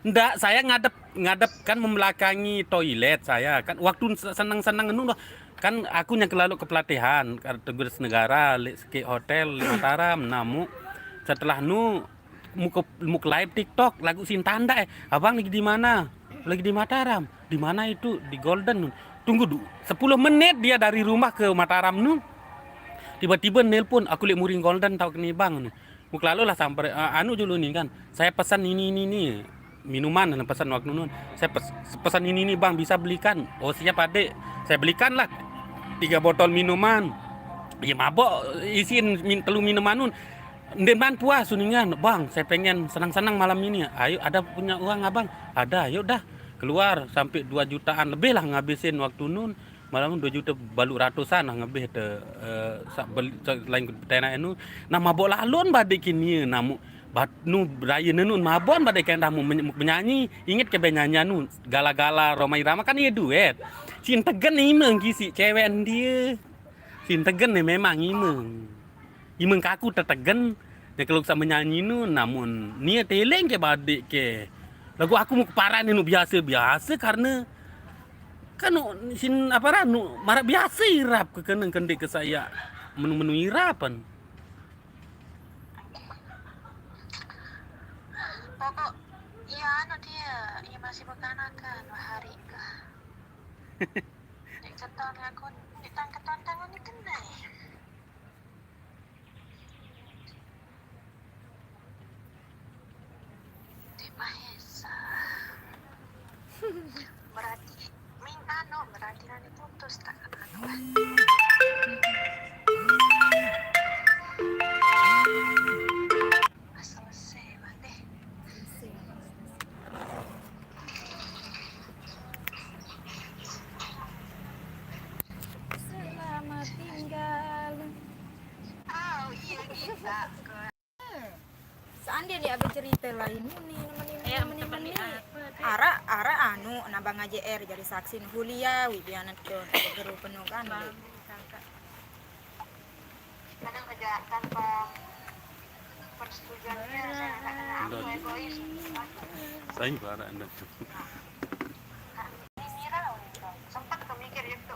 [SPEAKER 2] ndak saya ngadep kan membelakangi toilet saya kan waktu senang-senang anu kan aku yang lalu ke pelatihan tugas negara ke hotel di Mataram namu setelah muk live TikTok lagu Sintanda abang lagi di mana Mataram di mana itu di Golden tunggu 10 menit dia dari rumah ke Mataram tiba-tiba nelpon aku lihat muring Golden tau kini bang muk lalu lah sampai anu dulu nih kan saya pesan ini minuman dan pesan waktu nun saya pesan ini bang bisa belikan oh siap adek saya belikan lah 3 botol minuman ya mabok isiin telu minuman nun dan puas suningan bang saya pengen senang-senang malam ini ayo ada punya uang abang ada ayo dah keluar sampai 2 jutaan lebih lah ngabisin waktu nun malam 2 juta balu ratusan lah ngebih lain tena enu nah mabok lalon badik kini namu nu raya nun mabon badik kan tamu menyanyi inget ke penyanyi nu gala-gala Roma Irama kan iya duet sin tegen imeng kisi cewek dia sin tegen nih memang imeng kaku tetegen ya kalau sama menyanyi nun namun nia teleng ke badik ke lagu aku mau keparan nu biasa karena kan sin apa ranu marah biasa irap ke keneng kendi ke saya menu irapan
[SPEAKER 5] Pokok iya dia masih berkanakan hari kah. Nek keton aku ditang tangan ni kena. Di Mahesa. Berarti nanti putus tak selesai mati.
[SPEAKER 1] Selamat tinggal.
[SPEAKER 5] Oh iya kita.
[SPEAKER 1] Seandainya ada cerita lain nih
[SPEAKER 4] Ya,
[SPEAKER 1] meni.
[SPEAKER 4] apa?
[SPEAKER 1] Ara anu nabang AJR jadi saksi Hulia Wibiana ke guru penuh kan.
[SPEAKER 5] Kadang aja tanpa persetujuannya saya nggak kena aku egois.
[SPEAKER 2] saya parah anda
[SPEAKER 5] Ini Mira sempat kemikir itu.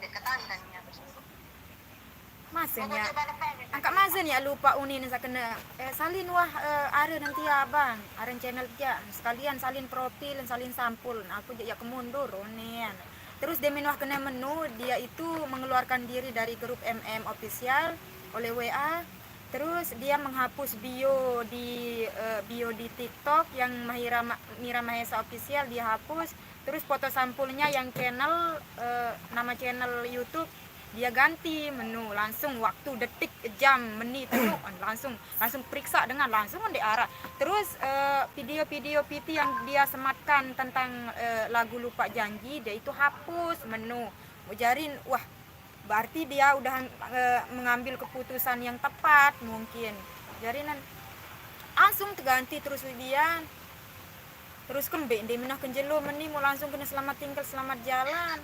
[SPEAKER 5] Deketan dan ya
[SPEAKER 1] Masen ya. Angkat masen ya lupa unin saya kena salin wah are nanti ya bang, are channel ya sekalian salin profil, salin sampul. Nah, aku ya kemundur unian. Terus dia wah kena menu dia itu mengeluarkan diri dari grup MM official oleh WA. Terus dia menghapus bio di TikTok yang Mira Mahesa official dia hapus. Terus foto sampulnya yang channel nama channel YouTube dia ganti menu langsung waktu detik jam menit langsung periksa dengan langsung di arah terus video-video PT yang dia sematkan tentang lagu lupa janji dia itu hapus menu ujarin wah berarti dia udah mengambil keputusan yang tepat mungkin. Jadi langsung terganti terus dia. Terus kembali dia menah kenjelo meni mau langsung kena selamat tinggal selamat jalan.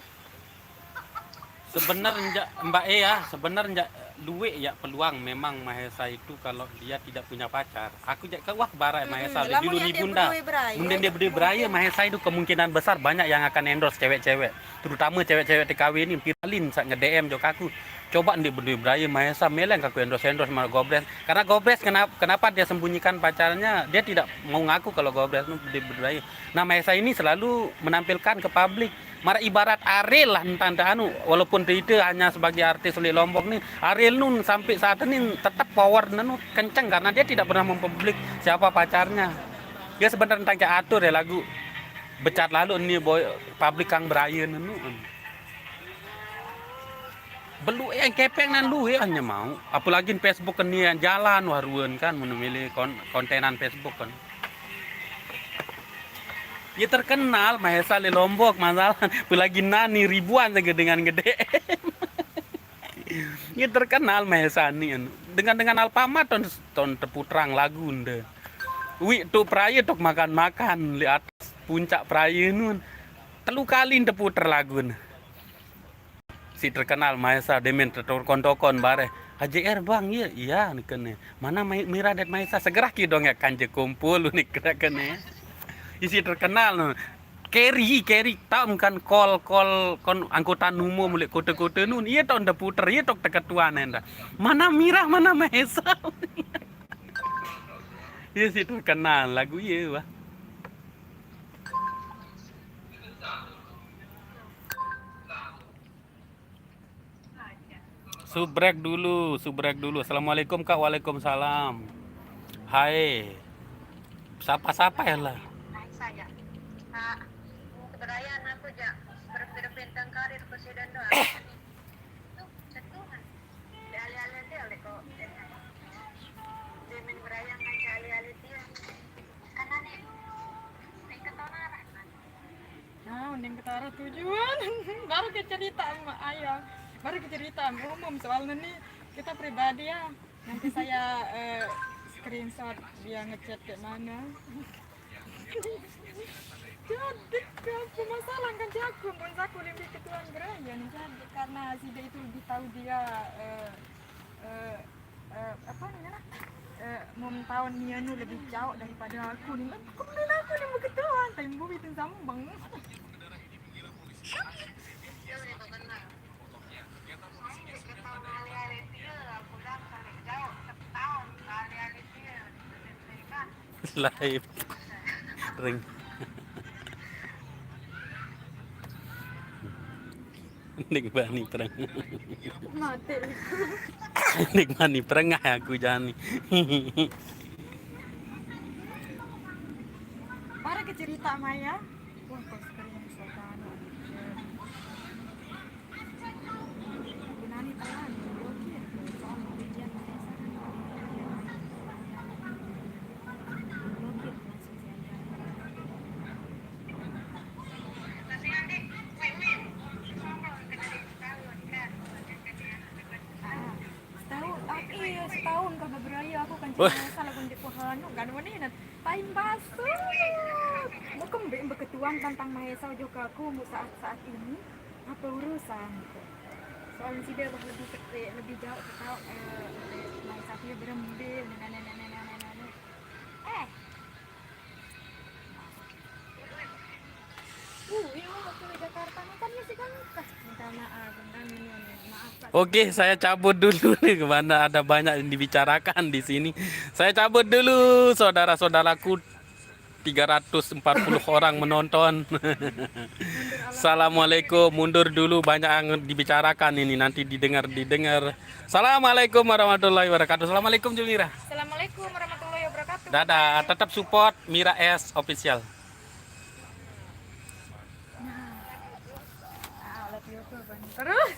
[SPEAKER 2] Sebenarnya Mbak E ya, sebenarnya duit ya peluang memang Mahesa itu kalau dia tidak punya pacar. Aku jak wah barai Mahesa dulu ni bunda. Mungkin dia berdua beraya Mahesa itu kemungkinan besar banyak yang akan endorse cewek-cewek. Terutama cewek-cewek TKW ini piralin sak nge-DM jo aku. Coba dia berdua beraya Mahesa meleng aku endorse sama Gobres. Karena Gobres kenapa dia sembunyikan pacarnya? Dia tidak mau ngaku kalau Gobres itu berdua. Nah Mahesa ini selalu menampilkan ke publik. Mara ibarat Ariel lah entah anu, walaupun dia hanya sebagai artis di Lombok nih, Ariel nun sampai saat ini tetap power nenu kenceng karena dia tidak pernah mempublik siapa pacarnya. Dia sebenarnya tentang kayak atur ya lagu becat lalu ini boy publik kang beraya nenu. Belu yang kepeng nan lu ya hanya mau, apalagi Facebook ini yang jalan waruan kan memilih kontenan Facebook kan. Ya terkenal Mahesa di Lombok masalah apalagi nani ribuan saja dengan gede. Ya terkenal Mahesa ni dengan Alfamart ton teputrang lagu nde. Wi tu praya tok makan-makan di atas puncak praya nun. Telu kali teputer lagu. Si terkenal Mahesa demen tokon bare. HJR bang iya nih kene. Mana Mira dan Mahesa segera ki dong ya kanje kumpul nih kene. Isi terkenal Kerry tahu kan kol kon angkutan umum mulai kota-kota nun iya tau nda puter iya tok ketuaan enda mana Mira mana Mahesa. Iya sih terkenal lagu iya wah. Subrek dulu. Assalamualaikum Kak. Waalaikumsalam. Hai. Sapa ya lah.
[SPEAKER 5] Saya. Keberayaan aku aja berpindah karir presiden doang. Tuh, sentuhan. Alih-alih dia oleh kok. Dia main berayaan aja alih-alih dia. Karena nih, ketonaran.
[SPEAKER 4] Nah, undang ketara tujuan. Baru ke cerita sama ayah. Baru ke cerita umum soalnya nih kita pribadi ya. Nanti saya screenshot dia ngechat ke mana. Jadi apa masalah kan jago pun aku lebih ketuaan beraya nih jadi karena si dia itu lebih tahu dia apa namanya mau tahun dia nu lebih jauh daripada aku nih kemudian aku nih mau ketuaan tembu itu sambang
[SPEAKER 2] Live ring. Nik bani perang.
[SPEAKER 4] mati
[SPEAKER 2] Nik bani perang aku jani.
[SPEAKER 4] para ke cerita Maya wah kok screenshot Gunani terang blokir soal ujian setahun kau beraya aku kan cuma salah kundi pohon kan mana nak time basuh mau kembali berketuang tentang Mahesa juga aku mau saat ini apa urusan soalnya si dia lebih jauh tahu Mahesa dia berembel iya waktu di Jakarta kan sih kan minta maaf
[SPEAKER 2] Oke, saya cabut dulu nih kemana ada banyak yang dibicarakan di sini. Saya cabut dulu, saudara-saudaraku. 340 orang menonton. Assalamualaikum, mundur dulu banyak yang dibicarakan ini nanti didengar. Assalamualaikum warahmatullahi wabarakatuh. Assalamualaikum Julira.
[SPEAKER 1] Assalamualaikum warahmatullahi wabarakatuh.
[SPEAKER 2] Dadah, tetap support Mira S official.
[SPEAKER 1] Terus